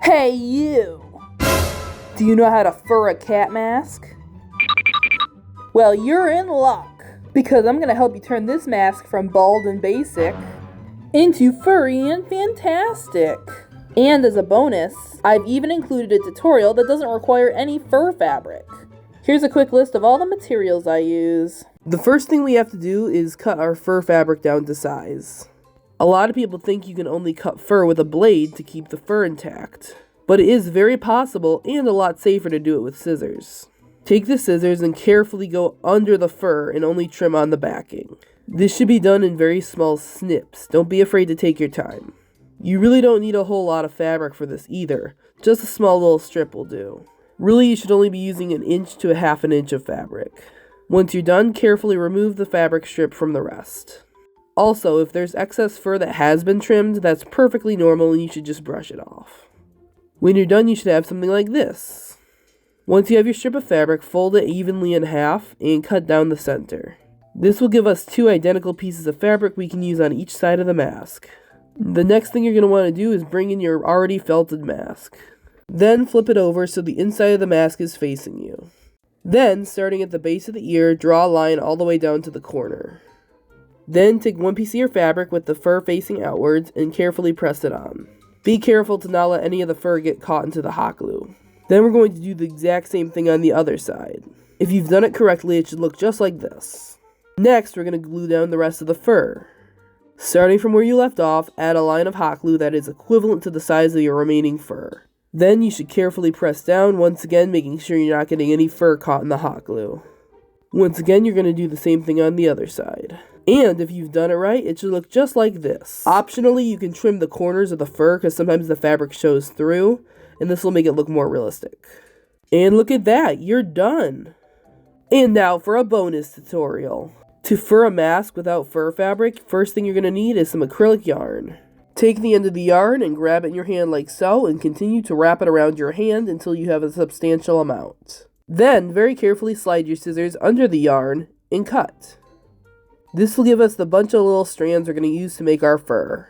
Hey you! Do you know how to fur a cat mask? Well, you're in luck, because I'm gonna help you turn this mask from bald and basic into furry and fantastic. And as a bonus, I've even included a tutorial that doesn't require any fur fabric. Here's a quick list of all the materials I use. The first thing we have to do is cut our fur fabric down to size. A lot of people think you can only cut fur with a blade to keep the fur intact, but it is very possible and a lot safer to do it with scissors. Take the scissors and carefully go under the fur and only trim on the backing. This should be done in very small snips. Don't be afraid to take your time. You really don't need a whole lot of fabric for this either. Just a small little strip will do. Really, you should only be using 1 inch to 1/2 inch of fabric. Once you're done, carefully remove the fabric strip from the rest. Also, if there's excess fur that has been trimmed, that's perfectly normal and you should just brush it off. When you're done, you should have something like this. Once you have your strip of fabric, fold it evenly in half and cut down the center. This will give us 2 identical pieces of fabric we can use on each side of the mask. The next thing you're going to want to do is bring in your already felted mask. Then flip it over so the inside of the mask is facing you. Then, starting at the base of the ear, draw a line all the way down to the corner. Then take 1 piece of your fabric with the fur facing outwards and carefully press it on. Be careful to not let any of the fur get caught into the hot glue. Then we're going to do the exact same thing on the other side. If you've done it correctly, it should look just like this. Next, we're going to glue down the rest of the fur. Starting from where you left off, add a line of hot glue that is equivalent to the size of your remaining fur. Then you should carefully press down, once again making sure you're not getting any fur caught in the hot glue. Once again, you're going to do the same thing on the other side. And if you've done it right, it should look just like this. Optionally, you can trim the corners of the fur because sometimes the fabric shows through, and this will make it look more realistic. And look at that, you're done! And now for a bonus tutorial. To fur a mask without fur fabric, first thing you're going to need is some acrylic yarn. Take the end of the yarn and grab it in your hand like so, and continue to wrap it around your hand until you have a substantial amount. Then, very carefully slide your scissors under the yarn and cut. This will give us the bunch of little strands we're going to use to make our fur.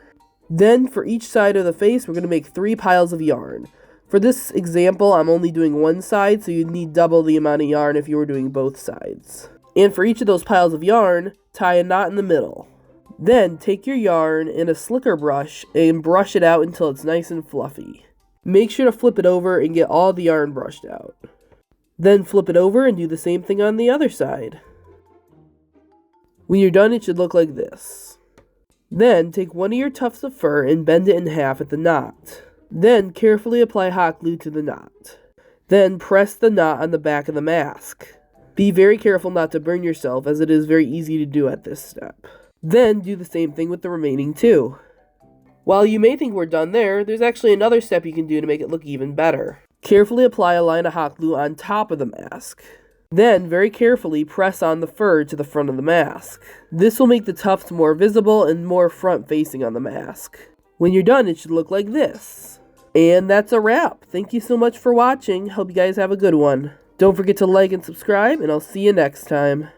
Then, for each side of the face, we're going to make 3 piles of yarn. For this example, I'm only doing one side, so you'd need double the amount of yarn if you were doing both sides. And for each of those piles of yarn, tie a knot in the middle. Then, take your yarn and a slicker brush and brush it out until it's nice and fluffy. Make sure to flip it over and get all the yarn brushed out. Then flip it over and do the same thing on the other side. When you're done, it should look like this. Then, take one of your tufts of fur and bend it in half at the knot. Then, carefully apply hot glue to the knot. Then, press the knot on the back of the mask. Be very careful not to burn yourself, as it is very easy to do at this step. Then, do the same thing with the remaining 2. While you may think we're done there, there's actually another step you can do to make it look even better. Carefully apply a line of hot glue on top of the mask. Then, very carefully press on the fur to the front of the mask. This will make the tufts more visible and more front-facing on the mask. When you're done, it should look like this. And that's a wrap. Thank you so much for watching. Hope you guys have a good one. Don't forget to like and subscribe, and I'll see you next time.